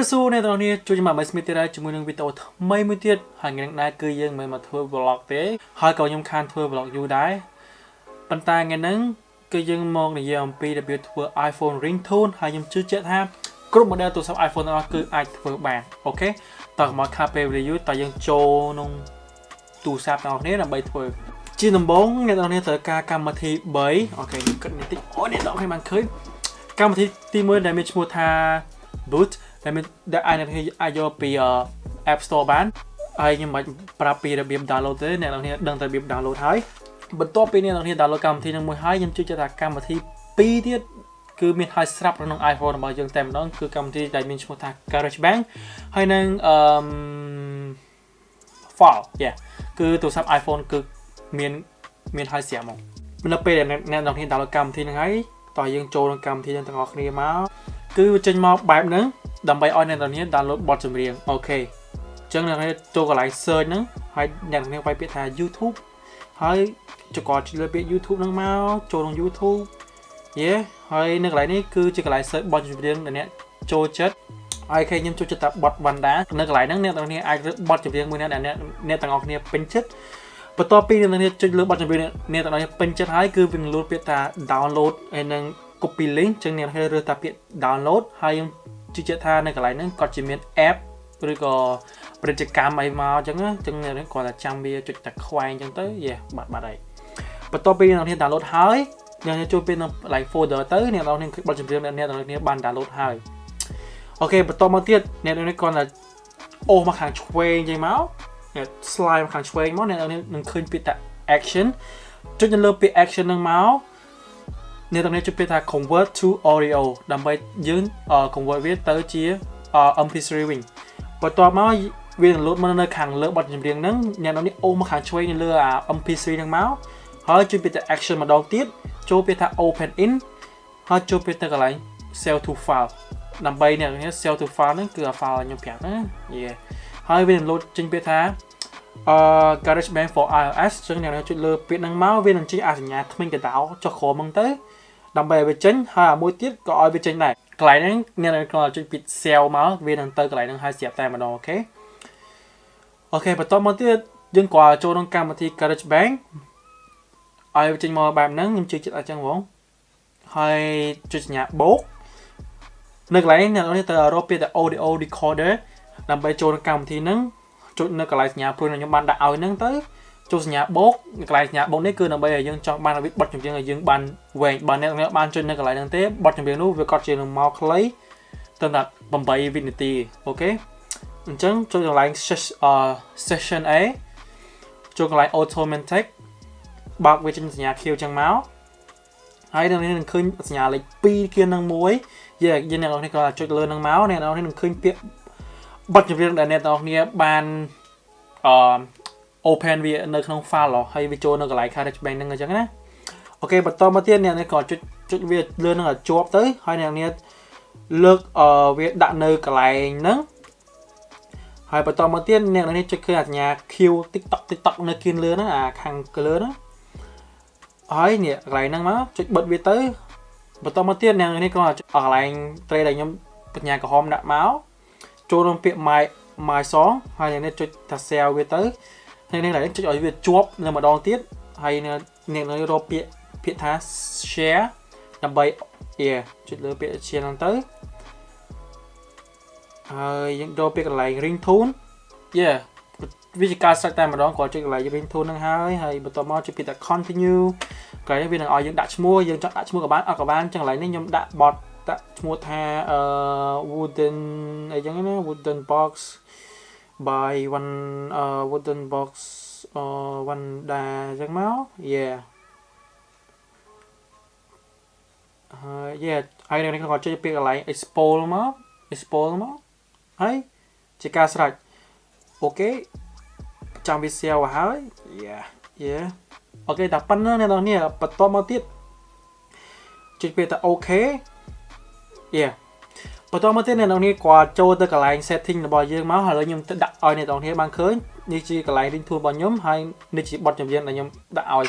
សួរអ្នកទាំងនេះជួយមក Smith ទៀតហើយជាមួយនឹងវីដេអូថ្មីមួយទៀតហើយថ្ងៃនេះគឺយើងមិនមកធ្វើ vlog ទេហើយក៏ខ្ញុំខានធ្វើ vlog យូរដែរប៉ុន្តែថ្ងៃហ្នឹងគឺយើងមកនិយាយអំពីរបៀបធ្វើ iPhone Ringtone ហើយខ្ញុំជឿជាក់ថាគ្រប់ model ទូរស័ព្ទ iPhone ទាំងអស់គឺអាចធ្វើបានអូខេតើមកខាពេល review តើយើងចូលក្នុងទូរស័ព្ទទាំងអស់គ្នាដើម្បីធ្វើជាដំបូងអ្នកទាំងនេះត្រូវការកម្មវិធី3អូខេខ្ញុំគិតបន្តិចអូអ្នកទាំងគ្នាបានឃើញកម្មវិធីទី1ដែលមានឈ្មោះថា boot ដែលអាចយកពី App Store បានហើយខ្ញុំមិនប្រាប់ពីរបៀប download ទេអ្នកនរគ្នាដឹងតែរបៀប download ហើយបន្ទាប់ពីអ្នកនរគ្នា download កម្មវិធីនឹងមួយហើយខ្ញុំជឿជាក់ថាកម្មវិធី2ទៀតគឺមានហើយស្រាប់ក្នុង iPhone របស់យើងតែម្ដងគឺកម្មវិធីដែលមានឈ្មោះថា GarageBand ហើយនឹងfile គឺទូរស័ព្ទ iPhone គឺមានហើយស្រាប់មកនៅពេលដែលអ្នកនរគ្នា download កម្មវិធីនឹងហើយតោះយើងចូលក្នុងកម្មវិធីទាំងអស់គ្នាមកគឺចេញមកបែបហ្នឹងដើម្បីឲ្យអ្នកនរគ្នា download បទចម្រៀងអូខេអញ្ចឹងអ្នកនរគ្នាចូលកន្លែង search ហ្នឹងហើយអ្នកនរគ្នាវាយពាក្យថា YouTube ហើយចូលកលើពាក្យ YouTube ហ្នឹងមកចូលក្នុង YouTube ហើយនៅកន្លែងនេះគឺជាកន្លែង search បទចម្រៀងដែលអ្នកចូលចិត្តហើយខ្ញុំចូលចិត្តតែបទវណ្ដានៅកន្លែងហ្នឹងអ្នកនរគ្នាអាចរើសបទចម្រៀងមួយណាដែលអ្នកទាំងអស់គ្នាពេញចិត្តបន្ទាប់ពីអ្នកនរគ្នាចុចលើបទចម្រៀងអ្នកទាំងអស់គ្នាពេញចិត្តហើយគឺវានឹងលោតពាក្យថា download ហើយនឹង copy link អញ្ចឹងអ្នកគេរើសតែពាក្យ download ហើយខ្ញុំជឿជាក់ថានៅកន្លែងហ្នឹងគាត់ជាមាន app ឬក៏ពាណិជ្ជកម្មអីមកអញ្ចឹងអ្នកនេះគាត់តែចាំវាចុចតែខ្វែងអញ្ចឹងទៅបាត់ហើយបន្ទាប់ពីអ្នកនេះ download ហើយអ្នកនេះចូលពេលនៅ like folder ទៅអ្នកនរនេះបទចម្រៀងអ្នកនរនេះបាន download ហើយអូខេបន្តមកទៀតអ្នកនេះគាត់តែអូសមកខាងឆ្វេងអញ្ចឹងមក slide មកខាងឆ្វេងមកអ្នកនេះនឹងឃើញពាក្យថា action ចុចនៅលើពាក្យ action ហ្នឹងមកអ្នកទាំងនេះជួយពាក្យថា convert to audio ដើម្បីយើង convert វាទៅជា MP3 វិញបន្ទាប់មកវានឹងលោតមកនៅខាងលើបទចម្រៀងហ្នឹងអ្នកទាំងនេះអូសមកខាងឆ្វេងនៅលើ MP3 ហ្នឹងមកហើយជួយពាក្យថា action ម្ដងទៀតចូលពាក្យថា open in ហើយចូលពាក្យទៅកន្លែង save to file ដើម្បីអ្នកទាំងនេះ save to file ហ្នឹងគឺ file ខ្ញុំប្រាប់ណាហើយវានឹងលោតចេញពាក្យថាGarageBand for iOS ចឹងអ្នកចុចលើពាក្យហ្នឹងមកវានឹងចេញសញ្ញាថ្មីកដោចុះក្រោមហ្នឹងទៅដើម្បីឲ្យវាចេញហើយមួយទៀតក៏ឲ្យវាចេញដែរកន្លែងហ្នឹងអ្នកក៏ចុចពាក្យ save មកវានឹងទៅកន្លែងហ្នឹងហើយស្រាប់តែម្ដងអូខេបន្តមកទៀតយើងក៏ចូលក្នុងកម្មវិធី GarageBand ឲ្យវាចេញមកបែបហ្នឹងខ្ញុំជឿចិត្តអញ្ចឹងហ្មងហើយចុចសញ្ញាបូកនៅកន្លែងនេះអ្នកទៅរកពាក្យថា audio recorder ដើម្បីចូលក្នុងកម្មវិធីហ្នឹងចុចនៅកន្លែងសញ្ញាព្រួយខ្ញុំបានដាក់ឲ្យហ្នឹងទៅចុចសញ្ញាបូកកន្លែងសញ្ញាបូកនេះគឺដើម្បីឲ្យយើងចង់បានបទចម្រៀងឲ្យយើងបានវែងបើអ្នកបានចុចនៅកន្លែងហ្នឹងទេបទចម្រៀងនោះវាកត់ជានឹងមកខ្លីទៅដល់8វិនាទីអូខេអញ្ចឹងចុចកន្លែង session A ចូលកន្លែង automatic បើកវាចេញសញ្ញាខៀវចឹងមកហើយនៅនេះនឹងឃើញសញ្ញាលេខ2គៀននឹង1យើងអ្នកនរនេះក៏ចុចលើនឹងមកអ្នកនរនេះនឹងឃើញពាក្យបទចម្រៀងដែលអ្នកទាំងអស់គ្នាបានopen វានៅក្នុង file ហើយវាចូលនៅកន្លែង GarageBand ហ្នឹងអញ្ចឹងណាអូខេបន្តមកទៀតអ្នកនេះក៏ចុចវាលើនឹងឲ្យជាប់ទៅហើយអ្នកនេះលើកវាដាក់នៅកន្លែងហ្នឹងហើយបន្តមកទៀតអ្នកនេះចុចឃើញសញ្ញា Q TikTok នៅគៀនលើហ្នឹងអាខាងលើហ្នឹងហើយនេះកន្លែងហ្នឹងមកចុចបិទវាទៅបន្តមកទៀតអ្នកនេះក៏ចុចកន្លែង tray ដែលខ្ញុំបញ្ញាក្រហមដាក់មកចូលក្នុងពាក្យ my song ហើយអ្នកនេះចុចថា save វាទៅហើយនេះចុចឲ្យវាជាប់នៅម្ដងទៀតហើយអ្នកនេះរកពាក្យថា share ដើម្បីចុចលើពាក្យ share ហ្នឹងទៅហើយយើងរកពាក្យកន្លែង ringtone វាជាការស្រេចតែម្ដងគាត់ចុចកន្លែង ringtone ហ្នឹងហើយបន្ទាប់មកចុចពាក្យថា continue កន្លែងនេះវានឹងឲ្យយើងដាក់ឈ្មោះយើងចង់ដាក់ឈ្មោះក៏បានអត់ក៏បានចឹងកន្លែងនេះខ្ញុំដាក់បទដាក់ឈ្មោះថាwooden អីចឹងណា wooden box by one wooden box one ដែរចឹងមកហើយនេះគាត់ចុចពាក្យកន្លែង export មកហើយជាការស្រេចអូខេចាំវា save ហើយអូខេតែប៉ុណ្្នឹងអ្នកនរនេះបន្តមកទៀតចុចពាក្យថា OK បន្តមកទៀតអ្នកនរនេះគាត់ចូលទៅកន្លែង setting របស់យើងមកហើយខ្ញុំទៅដាក់ឲ្យអ្នកនរនេះបានឃើញនេះជាកន្លែង ringtone របស់ខ្ញុំហើយនេះជាបទចម្រៀងដែលខ្ញុំដាក់ឲ្យ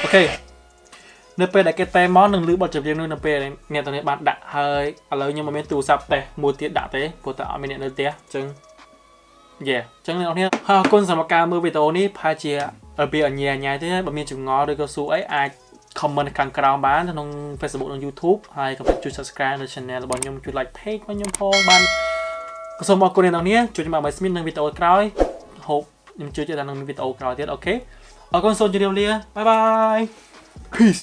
អូខ នៅពេលដែលគេតែមកនឹងលឺបទចម្រៀងនោះនៅពេលអ្នកទាំងនេះបានដាក់ហើយឥឡូវខ្ញុំមិនមានទូរស័ព្ទទេមួយទៀតដាក់ទេព្រោះតែអត់មានអ្នកនៅផ្ទះអញ្ចឹងអញ្ចឹងអ្នកនរអរគុណសម្រាប់ការមើលវីដេអូនេះប្រហែលជារបៀបអញ្ញាញ៉ៃទេបើមានចម្ងល់ឬក៏សួរអីអាច comment ខាងក្រោមបានក្នុង Facebook និង YouTube ហើយកុំភ្លេចជួយ subscribe នៅ channel របស់ខ្ញុំជួយ like page របស់ខ្ញុំផងបានសូមអរគុណអ្នកនរជួយមកស្មីននៅវីដេអូក្រោយ hope ខ្ញុំជួយថានឹងមានវីដេអូក្រោយទៀតអូខេអរគុណសូមជម្រាបលាបាយបាយ peace